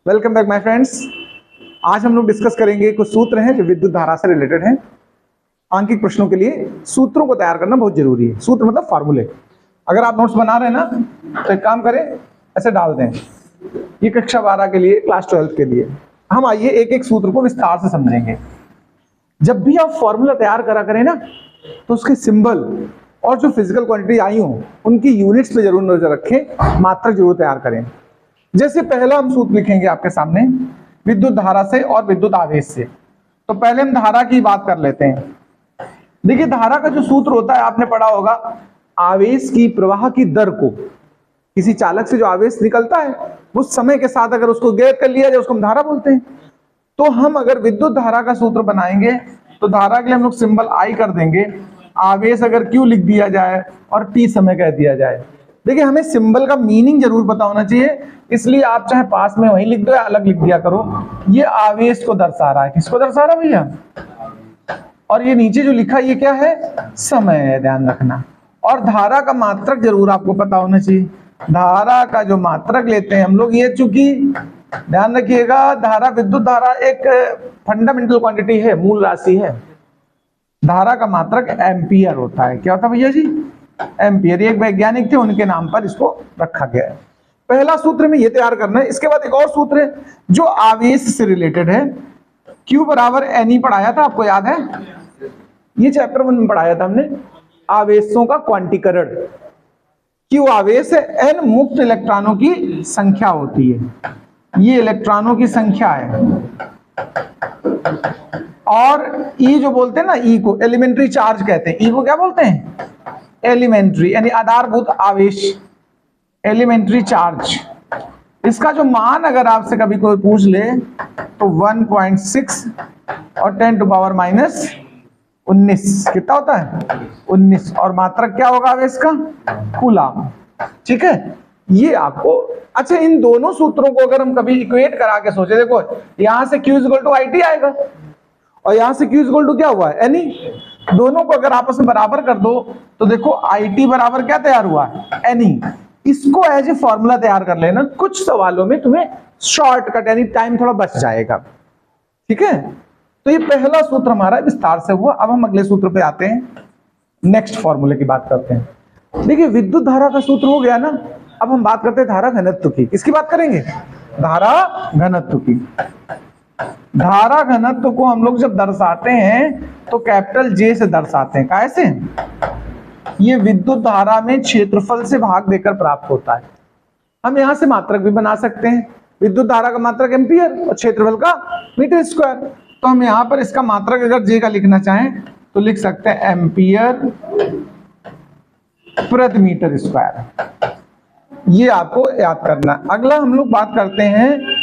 Welcome back my friends. आज हम लोग डिस्कस करेंगे कुछ सूत्र हैं जो विद्युत धारा से रिलेटेड हैं। आंकिक प्रश्नों के लिए सूत्रों को तैयार करना बहुत जरूरी है। सूत्र मतलब फार्मूले। अगर आप नोट्स बना रहे हैं ना तो एक काम करें, ऐसे डाल दें। ये कक्षा 12 के लिए, क्लास 12 के लिए। हम आइए एक एक सूत्र को विस्तार से समझेंगे। जब भी आप फॉर्मूला तैयार करा करें ना तो उसके सिंबल और जो फिजिकल क्वांटिटी आई हो उनकी यूनिट्स पे जरूर नजर रखें, मात्रक जरूर तैयार करें। जैसे पहला हम सूत्र लिखेंगे आपके सामने विद्युत धारा से और विद्युत आवेश से। तो पहले हम धारा की बात कर लेते हैं। देखिए धारा का जो सूत्र होता है आपने पढ़ा होगा, आवेश की प्रवाह की दर को, किसी चालक से जो आवेश निकलता है वो समय के साथ अगर उसको गैर कर लिया जाए उसको हम धारा बोलते हैं। तो हम अगर विद्युत धारा का सूत्र बनाएंगे तो धारा के लिए हम लोग सिंबल आई कर देंगे, आवेश अगर क्यू लिख दिया जाए और टी समय कह दिया जाए। देखिए हमें सिंबल का मीनिंग जरूर पता होना चाहिए, इसलिए आप चाहे पास में वहीं लिख दो या अलग लिख दिया करो। ये आवेश को दर्शा रहा है, किसको दर्शा रहा है भैया? और ये नीचे जो लिखा ये क्या है? समय है, ध्यान रखना। और धारा का मात्रक जरूर आपको पता होना चाहिए। धारा का जो मात्रक लेते हैं हम लोग, ये चूंकि ध्यान रखिएगा धारा, विद्युत धारा एक फंडामेंटल क्वांटिटी है, मूल राशि है। धारा का मात्रक एम्पियर होता है। क्या होता है भैया जी? एम्पियर। एक वैज्ञानिक थे, उनके नाम पर इसको रखा गया है। पहला सूत्र में ये तैयार करना है। इसके बाद एक और सूत्र है जो आवेश से रिलेटेड है। Q बराबर NE पढ़ाया था, आपको याद है? ये चैप्टर 1 में पढ़ाया था हमने, आवेशों का क्वांटीकरण। Q आवेश है, N मुक्त इलेक्ट्रॉनों की संख्या होती है। ये इलेक्ट्रॉनों की संख्या है। और E जो बोलते हैं ना, E को एलिमेंट्री चार्ज कहते हैं। E को क्या बोलते हैं? एलिमेंट्री, यानी आधारभूत आवेश, एलिमेंट्री चार्ज। इसका जो मान अगर आपसे कभी कोई पूछ ले तो 1.6 और 10 टू पावर माइनस 19 कितना होता है? 19। और मात्रक क्या होगा आवेश का? कूलम। ठीक है, ये आपको। अच्छा, इन दोनों सूत्रों को अगर हम कभी इक्वेट करा के सोचे, देखो यहां से Q इक्वल टू IT आएगा और यहां से Q इक्वल टू क्या हुआ है? NE। दोनों को अगर आपस में बराबर कर दो तो देखो IT बराबर क्या तैयार हुआ है? NE। इसको एज ए फॉर्मूला तैयार कर लेना, कुछ सवालों में तुम्हें शॉर्टकट यानी टाइम थोड़ा बच जाएगा। ठीक है, तो ये पहला सूत्र हमारा विस्तार से हुआ। अब हम अगले सूत्र पे आते हैं, नेक्स्ट फॉर्मूले की बात करते हैं। देखिए विद्युत धारा का सूत्र हो गया ना, अब हम बात करते हैं धारा घनत्व की। किसकी बात करेंगे? धारा घनत्व की। धारा घनत्व को हम लोग जब दर्शाते हैं तो कैपिटल J से दर्शाते हैं। कैसे? ये विद्युत धारा में क्षेत्रफल से भाग देकर प्राप्त होता है। हम यहां से मात्रक भी बना सकते हैं। विद्युत धारा का मात्रक एम्पियर और क्षेत्रफल का मीटर स्क्वायर। तो हम यहां पर इसका मात्रक अगर J का लिखना चाहें तो लिख सकते हैं एम्पियर प्रति मीटर स्क्वायर। ये आपको याद करना। अगला हम लोग बात करते हैं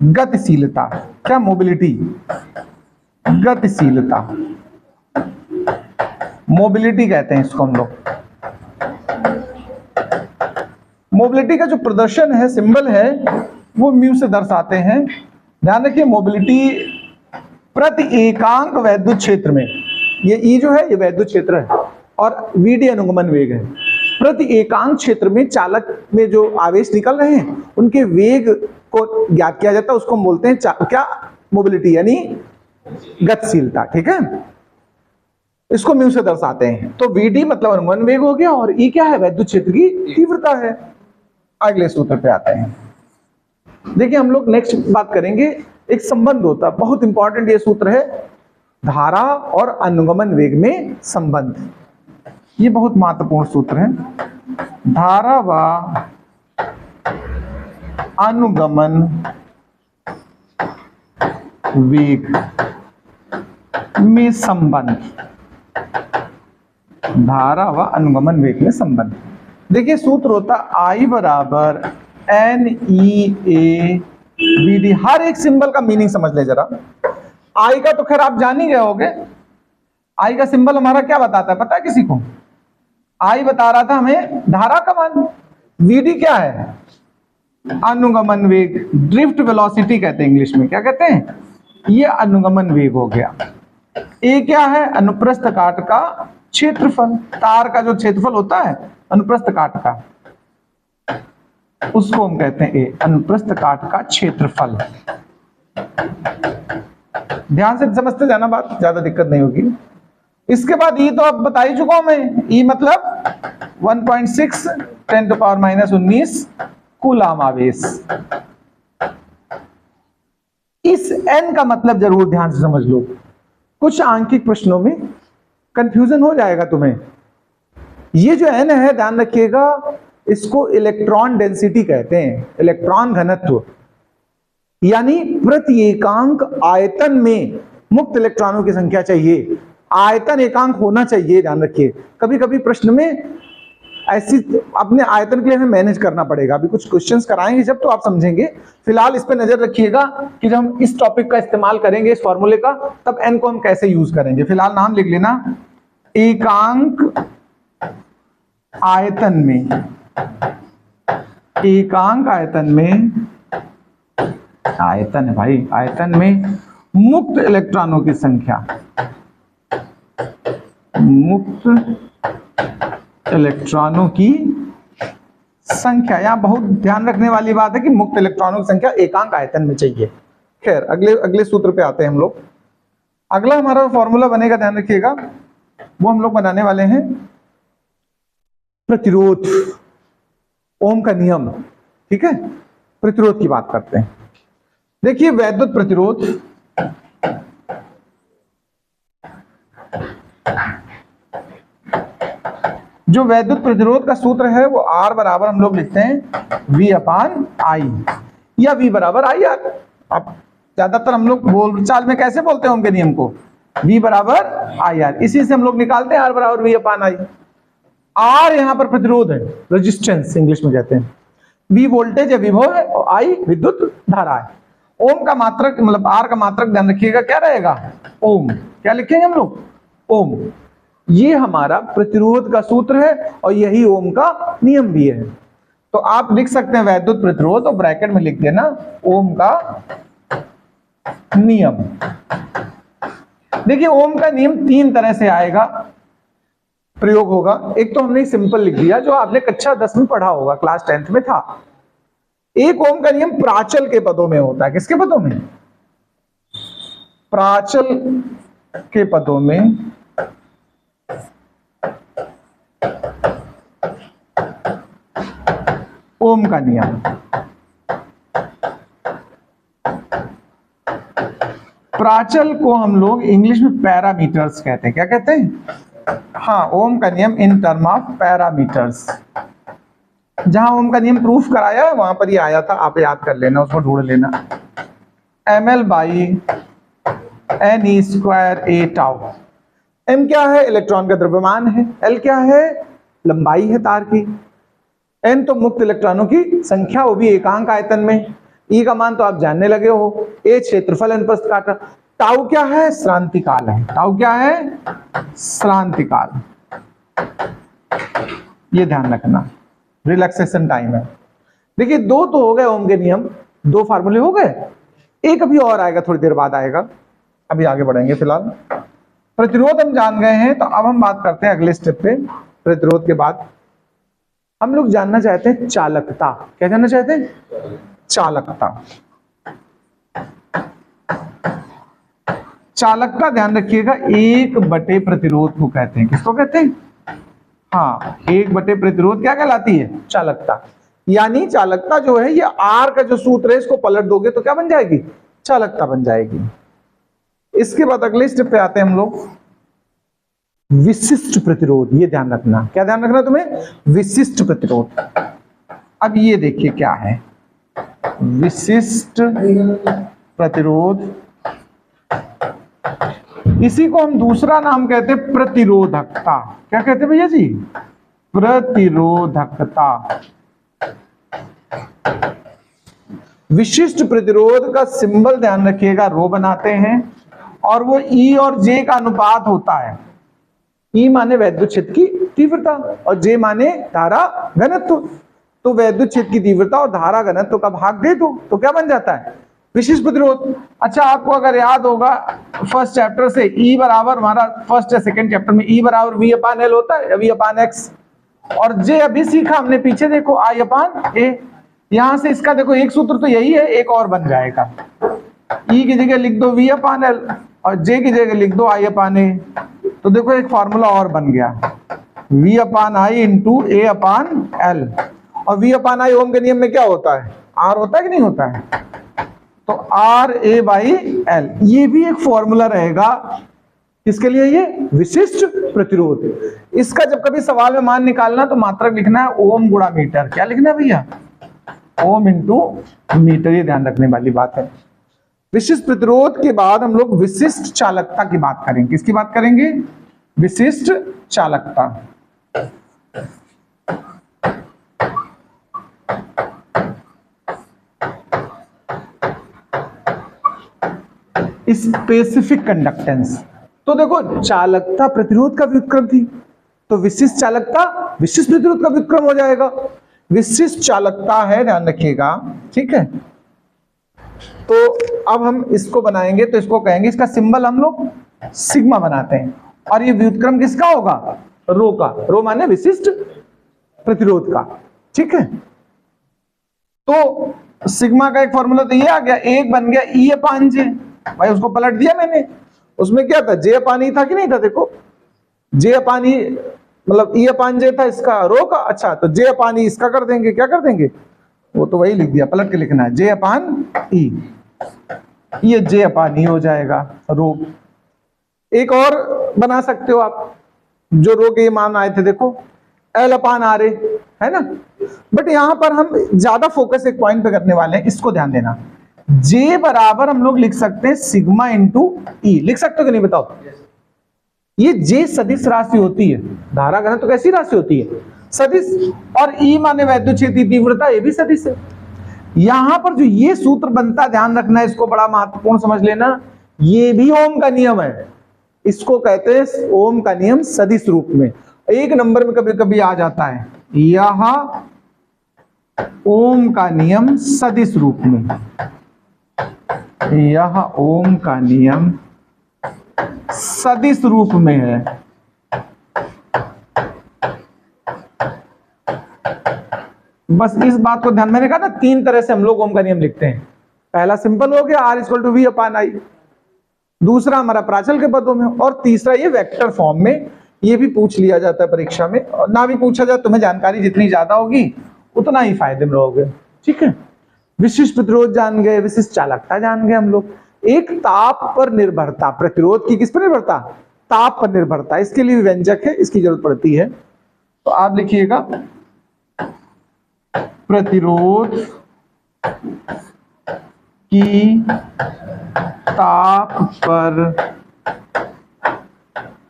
गतिशीलता। क्या? मोबिलिटी। गतिशीलता, मोबिलिटी कहते हैं इसको हम लोग। मोबिलिटी का जो प्रदर्शन है, सिंबल है, वो म्यू से दर्शाते हैं। ध्यान रखिए, मोबिलिटी प्रति एकांक वैद्युत क्षेत्र में, ये E जो है ये वैद्युत क्षेत्र है और VD अनुगमन वेग है। प्रति एकांक क्षेत्र में चालक में जो आवेश निकल रहे हैं उनके वेग को ज्ञात किया जाता है, उसको हम बोलते हैं क्या? मोबिलिटी, यानी गतिशीलता। ठीक है, इसको म्यू से दर्शाते हैं। तो VD मतलब अनुगमन वेग हो गया और E क्या है? वैद्युत क्षेत्र की तीव्रता है। अगले सूत्र पे आते हैं। देखिए हम लोग नेक्स्ट बात करेंगे, एक संबंध होता है, बहुत इंपॉर्टेंट ये सूत्र है, धारा और अनुगमन वेग में संबंध। ये बहुत महत्वपूर्ण सूत्र है। धारा व अनुगमन वेग में संबंध। धारा व अनुगमन वेग में संबंध। देखिए सूत्र होता I बराबर NEA VD। हर एक सिंबल का मीनिंग समझ ले जरा। I का तो खैर आप जान ही गए होगे। I का सिंबल हमारा क्या बताता है, पता है किसी को? I बता रहा था हमें धारा का मान। VD क्या है? अनुगमन वेग, ड्रिफ्ट वेलोसिटी कहते हैं इंग्लिश में। क्या कहते हैं? ये अनुगमन वेग हो गया। A क्या है? अनुप्रस्थ काट का क्षेत्रफल। तार का जो क्षेत्रफल होता है अनुप्रस्थ काट का। उसको हम कहते हैं ए, अनुप्रस्थ काट का क्षेत्रफल। ध्यान से समझते जाना, बात ज्यादा दिक्कत नहीं होगी। इसके बाद ई तो अब बता ही चुका हूं मैं, ई मतलब 1.6 10⁻⁻19 कूलाम आवेश। इस n का मतलब जरूर ध्यान से समझ लो, कुछ आंकिक प्रश्नों में कंफ्यूजन हो जाएगा तुम्हें। ये जो n है ध्यान रखिएगा, इसको इलेक्ट्रॉन डेंसिटी कहते हैं, इलेक्ट्रॉन घनत्व, यानी प्रति एकांक आयतन में मुक्त इलेक्ट्रॉनों की संख्या चाहिए, आयतन एकांक होना चाहिए। ध्यान रखिए, कभी कभी प्रश्न में ऐसी अपने आयतन के लिए हमें मैनेज करना पड़ेगा, अभी कुछ क्वेश्चंस कराएंगे जब तो आप समझेंगे। फिलहाल इस पे नजर रखिएगा कि जब हम इस टॉपिक का इस्तेमाल करेंगे इस फॉर्मूले का, तब n को हम कैसे यूज करेंगे। फिलहाल नाम लिख लेना, एकांक आयतन में, एकांक आयतन में, आयतन है भाई, आयतन में मुक्त इलेक्ट्रॉनों की संख्या, मुक्त इलेक्ट्रॉनों की संख्या। यहां बहुत ध्यान रखने वाली बात है कि मुक्त इलेक्ट्रॉनों की संख्या एकांक आयतन में चाहिए। खैर अगले सूत्र पे आते हैं हम लोग। अगला हमारा फॉर्मूला बनेगा, ध्यान रखिएगा, वो हम लोग बनाने वाले हैं प्रतिरोध, ओम का नियम। ठीक है, प्रतिरोध की बात करते हैं। देखिए वैद्युत प्रतिरोध, जो वैद्युत प्रतिरोध का सूत्र है वो R बराबर हम लोग लिखते हैं V/I या V बराबर IR। अब ज्यादातर हम लोग बोल चाल में कैसे बोलते हैं ओम के नियम को, V बराबर IR, इसी से हम लोग निकालते हैं R बराबर V/I। R यहां पर प्रतिरोध है, रेजिस्टेंस इंग्लिश में कहते हैं, V वोल्टेज है, विभव है, और I विद्युत धारा है। ओम का मात्रक मतलब R का मात्रक ध्यान रखिएगा क्या रहेगा, ओम। क्या लिखेंगे हम लोग, ओम। ये हमारा प्रतिरोध का सूत्र है और यही ओम का नियम भी है। तो आप लिख सकते हैं वैद्युत प्रतिरोध और ब्रैकेट में लिख देना ओम का नियम। देखिए ओम का नियम तीन तरह से आएगा, प्रयोग होगा। एक तो हमने सिंपल लिख दिया जो आपने कक्षा 10 में पढ़ा होगा, क्लास 10th में था। एक ओम का नियम प्राचल के पदों में होता है। किसके पदों में, प्राचल के पदों में। ओम का नियम प्राचल को हम लोग इंग्लिश में पैरामीटर्स कहते हैं। क्या कहते हैं, हाँ, ओम का नियम इन टर्म ऑफ पैरामीटर्स। जहां ओम का नियम प्रूफ कराया वहां पर ये आया था, आप याद कर लेना, उसको ढूंढ लेना। ml/ne²a τ। m क्या है, इलेक्ट्रॉन का द्रव्यमान है। l क्या है, लंबाई है तार की। n तो मुक्त इलेक्ट्रॉनों की संख्या, वो भी एकांक आयतन में। e का मान तो आप जानने लगे हो, a क्षेत्रफल अनुप्रस्थ काट। टाउ क्या है, श्रांति काल है। टाउ क्या है, श्रांति काल। ये ध्यान रखना, रिलैक्सेशन टाइम है। देखिए दो तो हो गए ओम के नियम, दो फार्मूले हो गए। एक अभी और आएगा, थोड़ी देर बाद आएगा, अभी आगे बढ़ेंगे। फिलहाल प्रतिरोध हम जान गए हैं, तो अब हम बात करते हैं अगले स्टेप पे। प्रतिरोध के बाद हम लोग जानना चाहते हैं चालकता। क्या जानना चाहते हैं, चालकता। चालकता ध्यान रखिएगा 1/, प्रतिरोध को कहते हैं। किसको कहते हैं, हाँ, 1/, प्रतिरोध क्या कहलाती है, चालकता। यानी चालकता जो है, ये R का जो सूत्र है, इसको पलट दोगे तो क्या बन जाएगी, चालकता बन जाएगी। इसके बाद अगले स्टेप पे आते हैं हम लोग, विशिष्ट प्रतिरोध। ये ध्यान रखना, क्या ध्यान रखना तुम्हें, विशिष्ट प्रतिरोध। अब ये देखिए क्या है विशिष्ट प्रतिरोध। इसी को हम दूसरा नाम कहते हैं प्रतिरोधकता। क्या कहते हैं भैया जी, प्रतिरोधकता। विशिष्ट प्रतिरोध का सिंबल ध्यान रखिएगा, रो बनाते हैं, और वो E और J का अनुपात होता है। E माने वैद्युत क्षेत्र की तीव्रता और J माने धारा घनत्व। तो वैद्युत क्षेत्र की तीव्रता और धारा घनत्व का भाग दे दो तो क्या बन जाता है, विशिष्ट प्रतिरोध। अच्छा, आपको अगर याद होगा फर्स्ट चैप्टर से, E बराबर, हमारा फर्स्ट या सेकंड चैप्टर में E बराबर V/L होता है, V/X। और J अभी सीखा हमने पीछे, देखो I/A। यहां से इसका देखो एक सूत्र तो यही है, एक और बन जाएगा, ई की जगह लिख दो V/L और जे की जगह लिख दो I/A। तो देखो एक फॉर्मूला और बन गया, V/I इंटू A/L। और V/I ओम के नियम में क्या होता है, R होता है कि नहीं होता है, तो RA/L। ये भी एक फॉर्मूला रहेगा किसके लिए, ये विशिष्ट प्रतिरोध। इसका जब कभी सवाल में मान निकालना तो मात्रक लिखना है ओम गुणा मीटर। क्या लिखना है भैया, ओम इंटू मीटर, ये ध्यान रखने वाली बात है। विशिष्ट प्रतिरोध के बाद हम लोग विशिष्ट चालकता की बात करेंगे। किसकी बात करेंगे, विशिष्ट चालकता। Specific conductance. तो देखो चालकता प्रतिरोध का व्युत्क्रम थी, तो विशिष्ट चालकता विशिष्ट प्रतिरोध का व्युत्क्रम हो जाएगा। विशिष्ट चालकता है, ध्यान रखिएगा, ठीक है। तो अब हम इसको बनाएंगे, तो इसको कहेंगे, इसका सिंबल हम लोग सिग्मा बनाते हैं, और ये व्युत्क्रम किसका होगा, रो का। रो माने विशिष्ट प्रतिरोध का, ठीक है। तो सिग्मा का एक फॉर्मूला तो ये आ गया, एक बन गया E/J। भाई उसको पलट दिया मैंने, उसमें क्या था, J/E था कि नहीं था, देखो J/E मतलब E/J था इसका रो का। अच्छा, तो J/E इसका कर देंगे, क्या कर देंगे, वो तो वही लिख दिया, पलट के लिखना है J/E। ये J/E हो जाएगा रो। एक और बना सकते हो आप, जो रो के ये मान आए थे, देखो L/RA है ना। बट यहां पर हम ज्यादा फोकस एक पॉइंट पे करने वाले हैं, इसको ध्यान देना। J बराबर हम लोग लिख सकते हैं सिग्मा इंटू E। लिख सकते हो कि नहीं बताओ। ये J सदिश राशि होती है, धारा घनत्व तो कैसी राशि होती है, सदिश। और E माने वैद्युत क्षेत्रीय तीव्रता, ये भी सदिश है। यहां पर जो ये सूत्र बनता, ध्यान रखना है, इसको बड़ा महत्वपूर्ण समझ लेना, ये भी ओम का नियम है। इसको कहते हैं ओम का नियम सदिश रूप में। एक नंबर में कभी कभी आ जाता है, यह ओम का नियम सदिश रूप में, यह ओम का नियम सदिश रूप में है। बस इस बात को ध्यान, मैंने कहा था तीन तरह से हम लोग ओम का नियम लिखते हैं। पहला सिंपल हो गया R=V/I, दूसरा हमारा प्राचल के पदों में, और तीसरा ये वेक्टर फॉर्म में। ये भी पूछ लिया जाता है परीक्षा में, और ना भी पूछा जाए, तुम्हें जानकारी जितनी ज्यादा होगी उतना ही फायदे में रहोगे, ठीक है। विशिष्ट प्रतिरोध जान गए, विशिष्ट चालकता जान गए हम लोग। एक ताप पर निर्भरता, प्रतिरोध की किस पर निर्भरता, ताप पर निर्भरता, इसके लिए व्यंजक है, इसकी जरूरत पड़ती है। तो आप लिखिएगा प्रतिरोध की ताप पर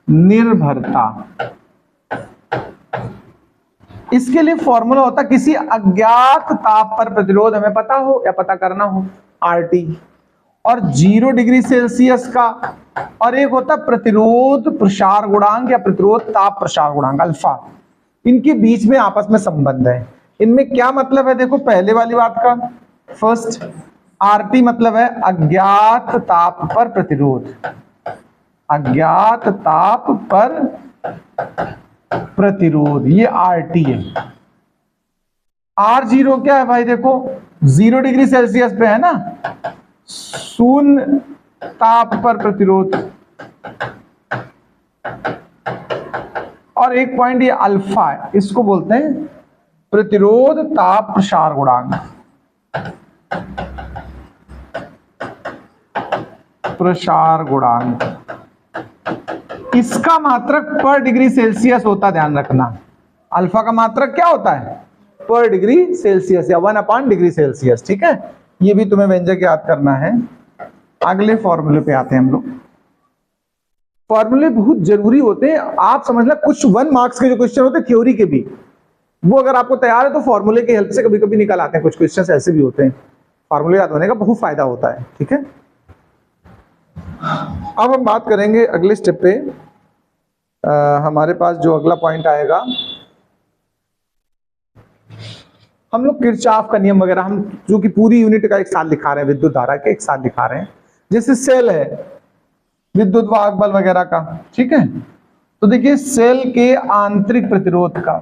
निर्भरता। इसके लिए फॉर्मूला होता, किसी अज्ञात ताप पर प्रतिरोध हमें पता हो या पता करना हो, RT, और 0 डिग्री सेल्सियस का, और एक होता प्रतिरोध प्रसार गुणांक या प्रतिरोध ताप प्रसार गुणांक अल्फा। इनके बीच में आपस में संबंध है। इनमें क्या मतलब है, देखो पहले वाली बात का, फर्स्ट RT मतलब है अज्ञात ताप पर प्रतिरोध, अज्ञात ताप पर प्रतिरोध, ये RT है। R0 क्या है भाई, देखो 0 डिग्री सेल्सियस पे है ना, शून्य ताप पर प्रतिरोध। और एक पॉइंट ये अल्फा है, इसको बोलते हैं प्रतिरोध ताप प्रसार गुणांक, प्रसार गुणांक। इसका मात्रक पर डिग्री सेल्सियस होता, ध्यान रखना। अल्फा का मात्रक क्या होता है, पर डिग्री सेल्सियस या 1 डिग्री सेल्सियस, ठीक है। ये भी तुम्हें व्यंजक याद करना है। अगले फॉर्मूले पे आते हैं हम लोग। फॉर्मूले बहुत जरूरी होते हैं, आप समझना। कुछ 1 मार्क्स के जो क्वेश्चन होते हैं थ्योरी के भी, वो अगर आपको तैयार है तो फॉर्मूले की हेल्प से कभी कभी निकल आते हैं। कुछ क्वेश्चन ऐसे भी होते हैं, फॉर्मूले याद होने का बहुत फायदा होता है, ठीक है। अब हम बात करेंगे अगले स्टेप पे। हमारे पास जो अगला पॉइंट आएगा, हम लोग किरचॉफ का नियम वगैरह, हम जो कि पूरी यूनिट का एक साथ दिखा रहे हैं, विद्युत धारा के एक साथ दिखा रहे हैं। जैसे सेल है, विद्युत वाहक बल वगैरह का, ठीक है। तो देखिए सेल के आंतरिक प्रतिरोध का,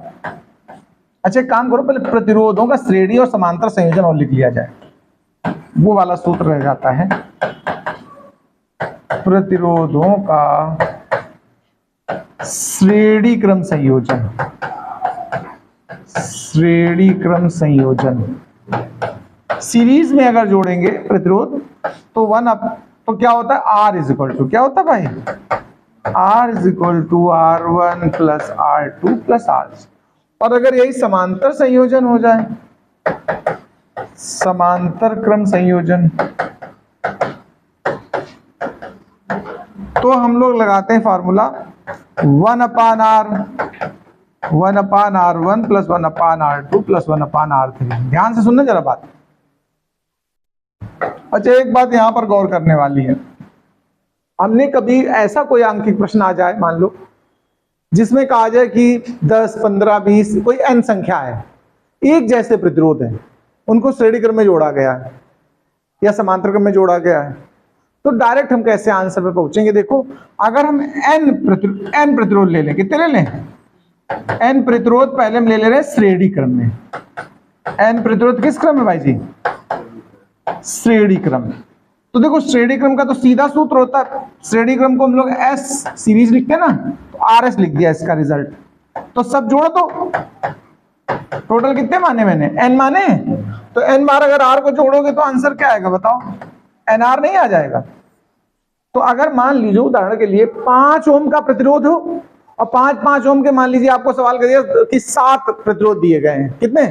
अच्छा एक काम करो, पहले प्रतिरोधों का श्रेणी और समांतर संयोजन और लिख लिया जाए, वो वाला सूत्र रह जाता है। प्रतिरोधों का श्रेणी क्रम संयोजन, श्रेणी क्रम संयोजन। सीरीज में अगर जोड़ेंगे प्रतिरोध तो तो क्या होता है, आर इज इक्वल टू, क्या होता है भाई, R is equal to R1 plus R2 plus R। और अगर यही समांतर संयोजन हो जाए, समांतर क्रम संयोजन, तो हम लोग लगाते हैं formula 1/R1 plus 1/R2 plus 1/R3। ध्यान से सुनना जरा बात। अच्छा एक बात यहां पर गौर करने वाली है, हमने कभी ऐसा कोई आंकिक प्रश्न आ जाए मान लो जिसमें कहा जाए कि 10, 15, 20 कोई n संख्या है, एक जैसे प्रतिरोध है, उनको श्रेणी क्रम में जोड़ा गया है या समांतर क्रम में जोड़ा गया है, तो डायरेक्ट हम कैसे आंसर पे पहुंचेंगे। देखो अगर हम n प्रतिरोध ले लें, कितने ले लें, n प्रतिरोध पहले हम ले ले रहे हैं श्रेणी क्रम में। n प्रतिरोध किस क्रम में भाई जी, श्रेणी क्रम। तो देखो श्रेणी क्रम का तो सीधा सूत्र होता है, श्रेणी क्रम को हम लोग S सीरीज लिखते हैं ना, तो RS लिख दिया इसका रिजल्ट। तो सब जोड़ो तो टोटल कितने माने मैंने, n माने, तो n बार अगर R को जोड़ोगे तो आंसर क्या आएगा बताओ, NR नहीं आ जाएगा। तो अगर मान लीजिए उदाहरण के लिए 5 ओम का प्रतिरोध हो और 5 ओम के, मान लीजिए आपको सवाल कर दिया कि 7 प्रतिरोध दिए गए हैं, कितने,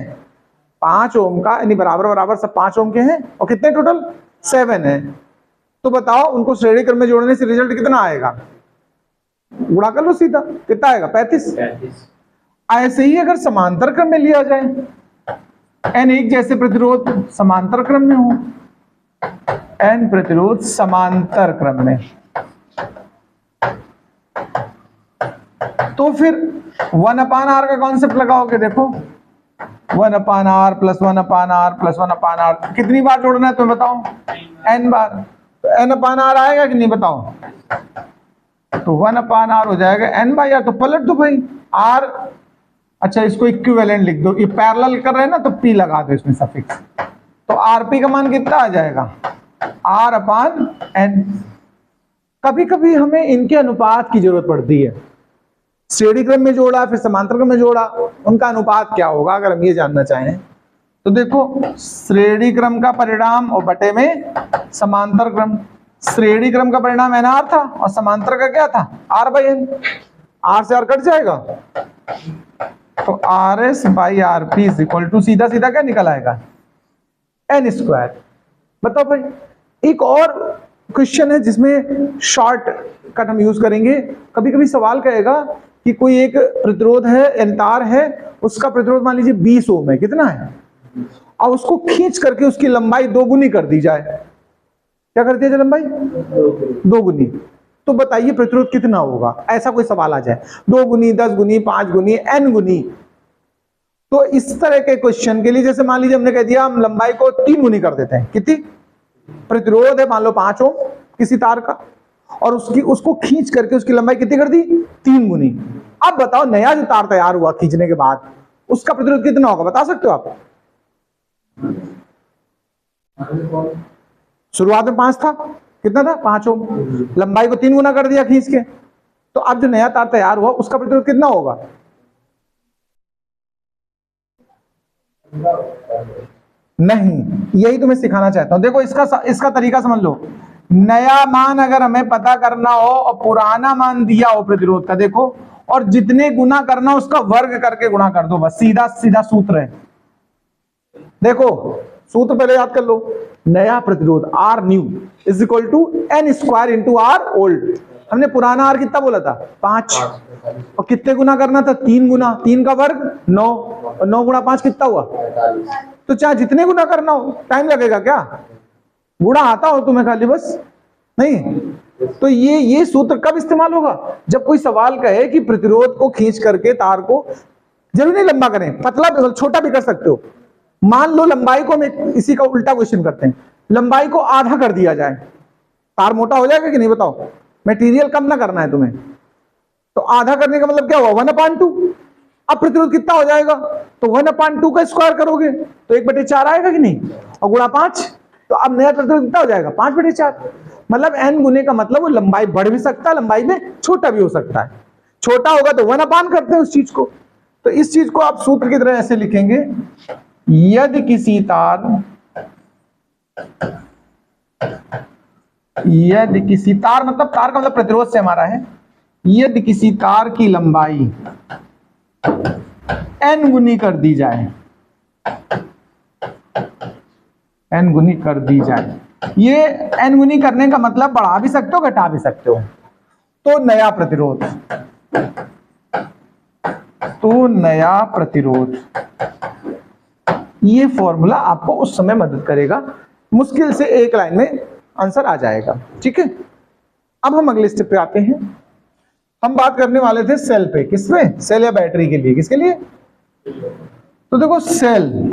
5 ओम का, यानी बराबर बराबर सब 5 ओम के हैं, और कितने टोटल 7 है। तो बताओ उनको श्रेणी क्रम में जोड़ने से रिजल्ट कितना आएगा, गुणा कर लो सीधा, कितना आएगा 35। ऐसे ही अगर समांतर क्रम में लिया जाए, n एक जैसे प्रतिरोध समांतर क्रम में हो, n प्रतिरोध समांतर क्रम में, तो फिर 1/R का कॉन्सेप्ट लगाओगे। देखो 1/R plus 1/R plus 1/R कितनी बार जोड़ना है तुम्हें बताओ, n बार। तो n/R आएगा कि नहीं बताओ, तो 1/R हो जाएगा n/R। तो पलट दो भाई R, अच्छा इसको इक्विवेलेंट लिख दो, ये पैरेलल कर रहे हैं ना तो P लगा दो इसमें सफिक्स, तो RP का मान कितना आ जाएगा, R/N। कभी कभी हमें इनके अनुपात की जरूरत पड़ती है, श्रेणी क्रम में जोड़ा फिर समांतर क्रम में जोड़ा, उनका अनुपात क्या होगा अगर हम ये जानना चाहें। तो देखो श्रेणी क्रम का परिणाम और बटे में समांतर क्रम, श्रेणी क्रम का परिणाम NR था और समांतर का क्या था R/N, R से R कट जाएगा, तो RS/RP इज इक्वल टू सीधा सीधा क्या निकल आएगा, N²। बताओ भाई एक और क्वेश्चन है जिसमें शॉर्ट कट हम यूज करेंगे। कभी कभी सवाल कहेगा कि कोई एक प्रतिरोध है, एंतार है, उसका प्रतिरोध मान लीजिए 20 ओम है, कितना है, और उसको खींच करके उसकी लंबाई 2 गुनी कर दी जाए, क्या कर दिया जाए, लंबाई 2 गुनी, तो बताइए प्रतिरोध कितना होगा। ऐसा कोई सवाल आ जाए 2 गुनी, 10 गुनी, 5 गुनी, n गुनी। तो इस तरह के क्वेश्चन के लिए जैसे मान लीजिए हमने कह दिया हम लंबाई को 3 गुनी कर देते हैं, कितनी, प्रतिरोध है मान लो 5 ओम किसी तार का, और उसको खींच करके उसकी लंबाई कितनी कर दी, 3 गुनी। अब बताओ नया जो तार तैयार हुआ खींचने के बाद उसका प्रतिरोध कितना होगा, बता सकते हो आप। शुरुआत में 5 था, कितना था 5 ओम, लंबाई को 3 गुना कर दिया खींच के, तो अब जो नया तार तैयार हुआ उसका प्रतिरोध कितना होगा। नहीं, यही तो मैं सिखाना चाहता हूं। देखो इसका तरीका समझ लो, नया मान अगर हमें पता करना हो और पुराना मान दिया हो प्रतिरोध का, देखो, और जितने गुना करना उसका वर्ग करके गुणा कर दो, बस सीधा सीधा सूत्र है। देखो सूत्र पहले याद कर लो, नया प्रतिरोध R new is equal to N² into R old. हमने पुराना R कितना बोला था 5, और कितने गुना करना था 3 गुना, 3 का वर्ग 9, और 9 गुणा 5 कितना हुआ, तो चाहे जितने गुना करना हो, टाइम लगेगा क्या, गुणा आता हो तुम्हें खाली बस, नहीं। तो ये सूत्र कब इस्तेमाल होगा, जब कोई सवाल कहे कि प्रतिरोध को खींच करके तार को, जरूर नहीं लंबा करें, पतला छोटा भी कर सकते हो। मान लो लंबाई को, हम इसी का उल्टा क्वेश्चन करते हैं, लंबाई को आधा कर दिया जाए, तार मोटा हो जाएगा कि नहीं बताओ, मटेरियल कम ना करना है तुम्हें, तो आधा करने का मतलब क्या हुआ 1/2, अब प्रतिरोध कितना हो जाएगा, तो 1/2 का स्क्वायर करोगे तो 1/4 आएगा कि नहीं, और गुणा 5, तो अब नया प्रतिरोध कितना हो जाएगा 5/4। मतलब n गुने का मतलब वो लंबाई बढ़ भी सकता है, लंबाई में छोटा भी हो सकता है। छोटा होगा तो 1/, करते हैं उस चीज को। तो इस चीज को आप सूत्र की तरह ऐसे लिखेंगे, यदि किसी तार मतलब तार का मतलब प्रतिरोध से हमारा है, यदि किसी तार की लंबाई n गुनी कर दी जाए, n गुनी कर दी जाए, ये n गुनी करने का मतलब बढ़ा भी सकते हो घटा भी सकते हो, तो नया प्रतिरोध, ये फॉर्मूला आपको उस समय मदद करेगा, मुश्किल से एक लाइन में आंसर आ जाएगा। ठीक है, अब हम अगले स्टेप पे आते हैं। हम बात करने वाले थे सेल पे, किस पे, सेल या बैटरी के लिए, किसके लिए, तो देखो सेल,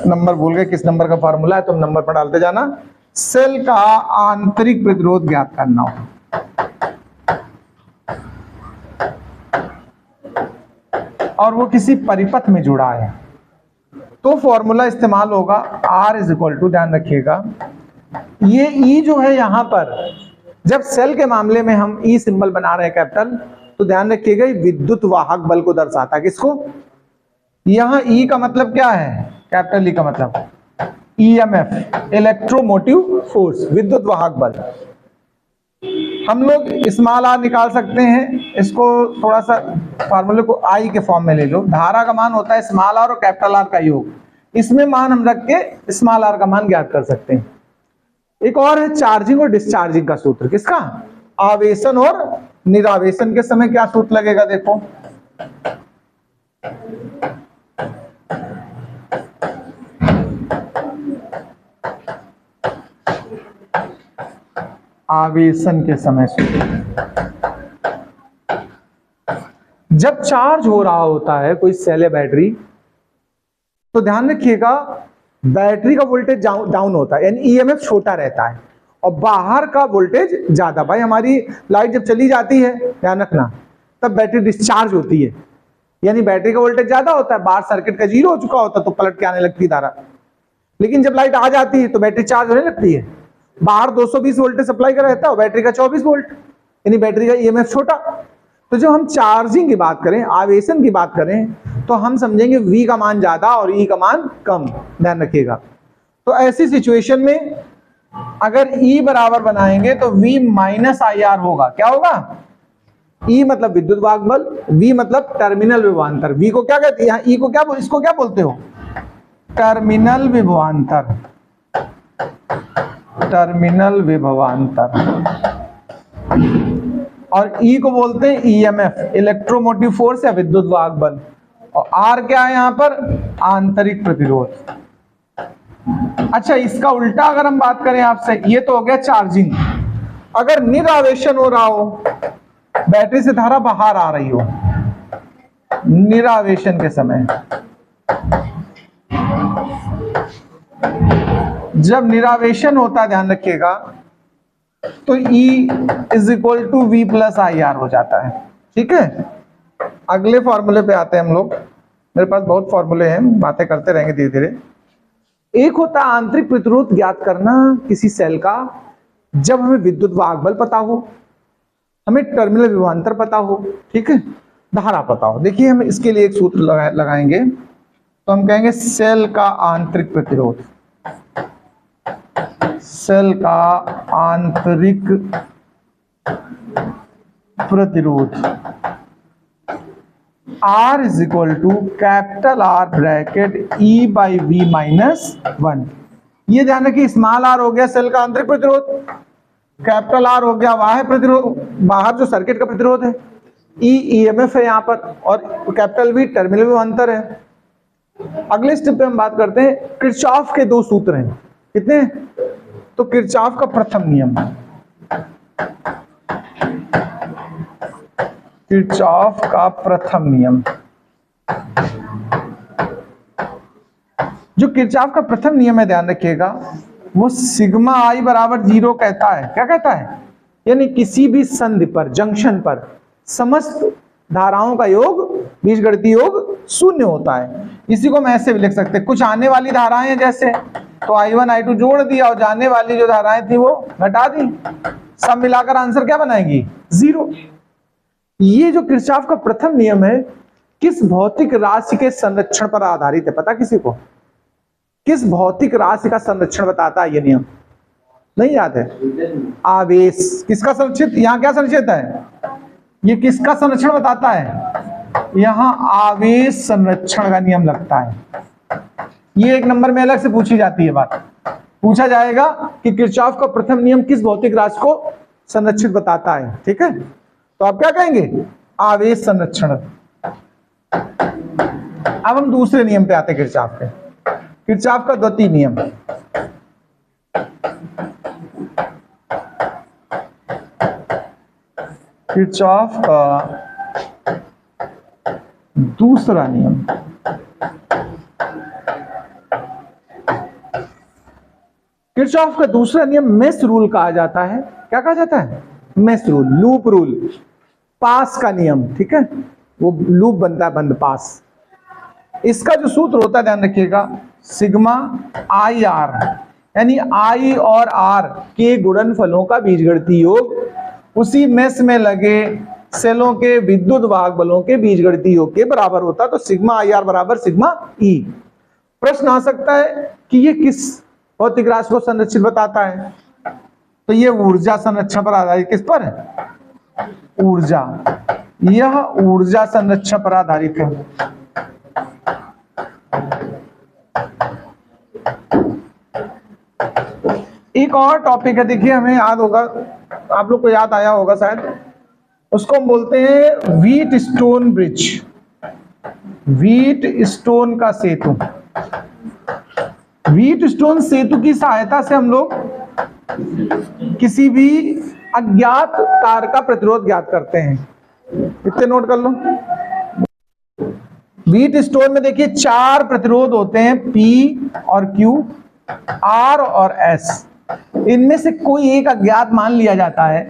नंबर भूल गए किस नंबर का फार्मूला है, तुम नंबर पर डालते जाना। सेल का आंतरिक प्रतिरोध ज्ञात करना हो, और वो किसी परिपथ में जुड़ा है, तो फॉर्मूला इस्तेमाल होगा R इज इक्वल टू, ध्यान रखिएगा ये E जो है यहां पर, जब सेल के मामले में हम E सिंबल बना रहे हैं कैपिटल, तो ध्यान रखिएगा विद्युत वाहक बल को दर्शाता है, किसको, यहां E का मतलब क्या है, कैपिटल E का मतलब EMF, इलेक्ट्रोमोटिव फोर्स, विद्युत वाहक बल। हम लोग स्मॉल r निकाल सकते हैं, इसको थोड़ा सा फार्मूले को I के फॉर्म में ले लो। धारा का मान होता है स्मॉल r और कैपिटल R का योग, इसमें मान हम रख के स्मॉल r का मान ज्ञात कर सकते हैं। एक और है चार्जिंग और डिस्चार्जिंग का सूत्र, किसका, आवेशन और निरावेशन के समय क्या सूत्र लगेगा, देखो आवेशन के समय सूत्र, जब चार्ज हो रहा होता है कोई सेल या बैटरी, तो ध्यान रखिएगा बैटरी का वोल्टेज डाउन होता है, यानी ईएमएफ छोटा रहता है, और बाहर का वोल्टेज ज्यादा। भाई हमारी लाइट जब चली जाती है, ध्यान रखना, तब बैटरी डिस्चार्ज होती है, यानी बैटरी का वोल्टेज ज्यादा होता है, बाहर सर्किट का 0 हो चुका होता है, तो पलट के आने लगती है धारा। लेकिन जब लाइट आ जाती है तो बैटरी चार्ज होने लगती है, बाहर 220 वोल्टेज सप्लाई का रहता है, बैटरी का 24 वोल्ट, यानी बैटरी का ईएमएफ छोटा। तो जब हम चार्जिंग की बात करें, आवेशन की बात करें, तो हम समझेंगे V का मान ज्यादा और E का मान कम, ध्यान रखिएगा। तो ऐसी सिचुएशन में अगर E बराबर बनाएंगे तो V माइनस IR होगा, क्या होगा, E मतलब विद्युत वाहक बल, V मतलब टर्मिनल विभवांतर। V को क्या कहते हैं, E को क्या, इसको क्या बोलते हो, टर्मिनल विभवांतर, टर्मिनल विभवांतर, और E को बोलते हैं EMF, इलेक्ट्रोमोटिव फोर्स या विद्युत वाहक बल, और R क्या है यहां पर, आंतरिक प्रतिरोध। अच्छा, इसका उल्टा अगर हम बात करें आपसे, ये तो हो गया चार्जिंग। अगर निरावेशन हो रहा हो, बैटरी से धारा बाहर आ रही हो निरावेशन के समय, जब निरावेशन होता है, ध्यान रखिएगा, तो E is equal to V plus IR हो जाता है। ठीक है, अगले फॉर्मूले पे आते हैं हम लोग, मेरे पास बहुत फॉर्मूले हैं, बातें करते रहेंगे धीरे धीरे। एक होता है आंतरिक प्रतिरोध ज्ञात करना किसी सेल का, जब हमें विद्युत वाहक बल पता हो, हमें टर्मिनल विभवांतर पता हो, ठीक है, धारा पता हो। देखिए हम इसके लिए एक सूत्र लगाएंगे, तो हम कहेंगे सेल का आंतरिक प्रतिरोध, सेल का आंतरिक प्रतिरोध R is equal to capital R bracket E by V minus 1। ये ध्यान रखिए, स्मॉल r हो गया सेल का आंतरिक प्रतिरोध, कैपिटल R हो गया बाह्य प्रतिरोध, बाहर जो सर्किट का प्रतिरोध है, E EMF है यहाँ पर, और कैपिटल V टर्मिनल विभवांतर है। अगले स्टेप पे हम बात करते हैं, किरचॉफ के दो सूत्र हैं, कितने, तो किरचॉफ का प्रथम नियम, किरचॉफ का प्रथम नियम, जो किरचॉफ का प्रथम नियम है, ध्यान रखिएगा, वो सिग्मा I बराबर 0 कहता है। क्या कहता है, यानी किसी भी संधि पर, जंक्शन पर समस्त धाराओं का योग, बीजगणितीय योग शून्य होता है। इसी को हम ऐसे भी लिख सकते हैं, कुछ आने वाली धाराएं हैं जैसे, तो I1 I2 जोड़ दिया और जाने वाली जो धाराएं थी वो घटा दी, सब मिलाकर आंसर क्या बनाएगी? 0। ये जो किरचॉफ का प्रथम नियम है किस भौतिक राशि के संरक्षण पर आधारित है? पता किसी को? किस भौतिक राशि का संरक्षण बताता है ये नियम? नहीं याद है? आवेश। किसका संरक्षित, यहाँ क्या संरक्षित है? ये किसका संरक्षण बताता है? यहाँ आवेश संरक्षण का नियम लगता है। ये एक नंबर में अलग से पूछी जाती है बात, पूछा जाएगा कि किरचॉफ का प्रथम नियम किस भौतिक राशि को संरक्षित बताता है। ठीक है, तो आप क्या कहेंगे? आवेश संरक्षण। अब हम दूसरे नियम पे आते हैं किरचॉफ के। किरचॉफ का द्वितीय नियम, किरचॉफ का दूसरा नियम। किरचॉफ का दूसरा नियम मेश रूल कहा जाता है। क्या कहा जाता है? मेश रूल, लूप रूल, पास का नियम। ठीक है, वो लूप बनता है बंद, पास। इसका जो सूत्र होता है ध्यान रखिएगा, सिग्मा आई आर, यानी आई और आर के गुणनफलों का बीजगणितीय योग उसी मेश में लगे सेलों के विद्युत वाहक बलों के बीजगणितीय योग के बराबर होता है। तो सिग्मा आई आर बराबर सिग्मा ई। प्रश्न आ सकता है कि ये किस भौतिक राशि को संरक्षित बताता है? तो ये ऊर्जा संरक्षण पर आधारित। किस पर है? ऊर्जा। यह ऊर्जा संरक्षण पर आधारित है। एक और टॉपिक है, देखिए हमें याद होगा, आप लोग को याद आया होगा शायद, उसको हम बोलते हैं wheat stone bridge, wheat stone का सेतु। व्हीट स्टोन सेतु की सहायता से हम लोग किसी भी अज्ञात तार का प्रतिरोध ज्ञात करते हैं। इतने नोट कर लो। व्हीट स्टोन में देखिए 4 प्रतिरोध होते हैं, P और Q, R और S। इनमें से कोई एक अज्ञात मान लिया जाता है।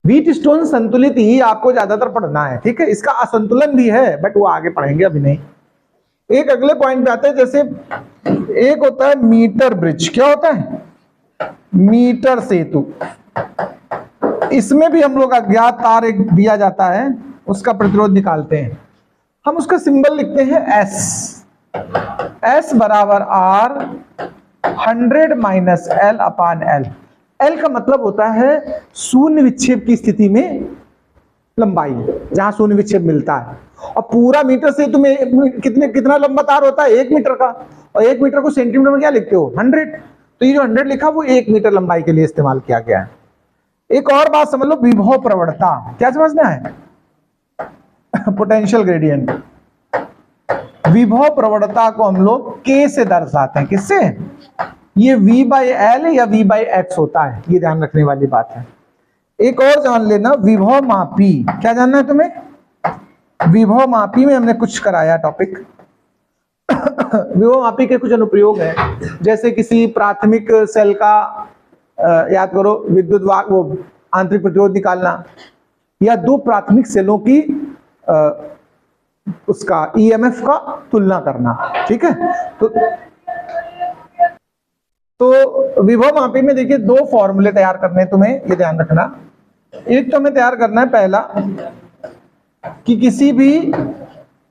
व्हीट स्टोन संतुलित ही आपको ज्यादातर पढ़ना है। ठीक है, इसका असंतुलन भी है बट वो आगे पढ़ेंगे, अभी नहीं। एक अगले पॉइंट पे आते हैं, जैसे एक होता है मीटर ब्रिज। क्या होता है? मीटर सेतु। इसमें भी हम लोग अज्ञात तार एक दिया जाता है, उसका प्रतिरोध निकालते हैं। हम उसका सिंबल लिखते हैं S। S बराबर R 100 माइनस L अपान L। L का मतलब होता है शून्य विक्षेप की स्थिति में लंबाई, जहां शून्य विक्षेप मिलता है। और पूरा मीटर सेतु में कितना लंबा तार होता है? 1 मीटर का। और 1 मीटर को सेंटीमीटर में क्या लिखते हो? 100। तो ये जो 100 लिखा वो 1 मीटर लंबाई के लिए इस्तेमाल किया गया है। एक और बात समझ लो, विभव प्रवणता। क्या समझना है? Potential gradient. विभव प्रवणता को हम लोग K से दर्शाते हैं। किससे? ये V/L या V/X होता है, ये ध्यान रखने वाली बात है। एक और जान लेना, विभव मापी। क्या जानना है तुम्हें? विभव मापी में हमने कुछ कराया टॉपिक। विभव मापी के कुछ अनुप्रयोग है, जैसे किसी प्राथमिक सेल का याद करो विद्युत वाहक वो आंतरिक प्रतिरोध निकालना, या 2 प्राथमिक सेलों की उसका EMF का तुलना करना। ठीक है, तो विभव मापी में देखिए 2 फॉर्मूले तैयार करने हैं तुम्हें, ये ध्यान रखना। एक तो हमें तैयार करना है पहला कि किसी भी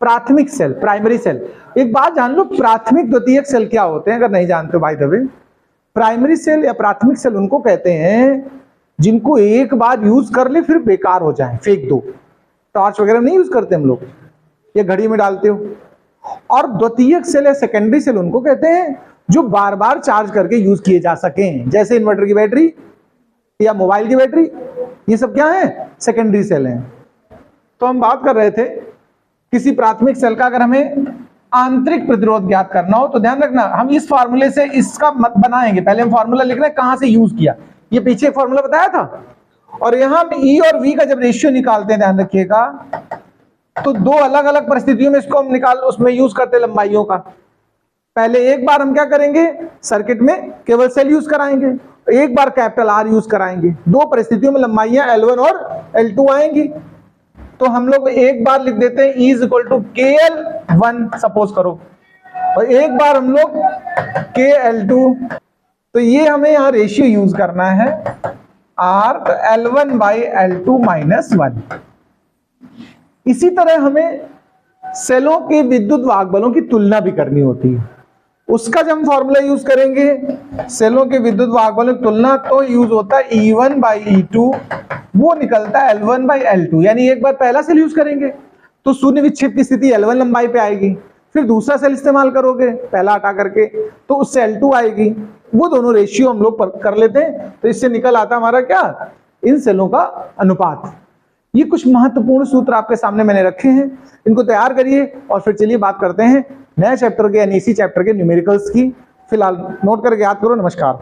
प्राथमिक सेल, प्राइमरी सेल। एक बात जान लो, प्राथमिक द्वितीयक सेल क्या होते हैं अगर नहीं जानते हो by the way. Primary cell या प्राथमिक सेल उनको कहते हैं जिनको एक बार यूज कर ले फिर बेकार हो जाए, फेंक दो। टॉर्च वगैरह नहीं यूज करते हम लोग, ये घड़ी में डालते हो। और द्वितीयक सेल या सेकेंडरी सेल उनको कहते हैं जो बार बार चार्ज करके यूज किए जा सकें, जैसे इन्वर्टर की बैटरी या मोबाइल की बैटरी। ये सब क्या है? सेकेंडरी सेल हैं। तो हम बात कर रहे थे किसी प्राथमिक सेल का अगर हमें आंतरिक प्रतिरोध ज्ञात करना हो तो ध्यान रखना, हम इस फार्मूले से इसका मत बनाएंगे। पहले हम फार्मूला लिख रहे हैं कहां से यूज किया, ये पीछे फार्मूला बताया था। और यहां E और V का जब रेशियो निकालते हैं ध्यान रखिएगा, तो 2 अलग अलग परिस्थितियों में इसको हम उसमें यूज करते हैं लंबाइयों का। पहले एक बार हम क्या करेंगे, सर्किट में केवल सेल यूज कराएंगे, एक बार कैपिटल R यूज कराएंगे। 2 परिस्थितियों में लंबाइयां L1 और L2 आएंगी। तो हम लोग एक बार लिख देते हैं E is equal to KL1 suppose करो, और एक बार हम लोग KL2। तो ये हमें यहाँ रेशियो यूज करना है R, तो L1 बाई L2 माइनस 1। इसी तरह हमें सेलों के विद्युत वाहक बलों की तुलना भी करनी होती है। उसका जब हम फॉर्मूला यूज करेंगे सेलों के विद्युत वाहक बलों की तुलना, तो यूज होता है E1 बाई E2, वो निकलता है L1 बाई L2। यानी एक बार पहला सेल यूज करेंगे तो शून्य विक्षेप की स्थिति L1 लंबाई पे आएगी, फिर दूसरा सेल इस्तेमाल करोगे पहला हटा करके तो उससे L2 आएगी। वो दोनों रेशियो हम लोग कर लेते हैं, तो इससे निकल आता हमारा क्या, इन सेलों का अनुपात। ये कुछ महत्वपूर्ण सूत्र आपके सामने मैंने रखे हैं, इनको तैयार करिए और फिर चलिए बात करते हैं नए चैप्टर के यानी इसी चैप्टर के न्यूमेरिकल्स की। फिलहाल नोट करके याद करो। नमस्कार।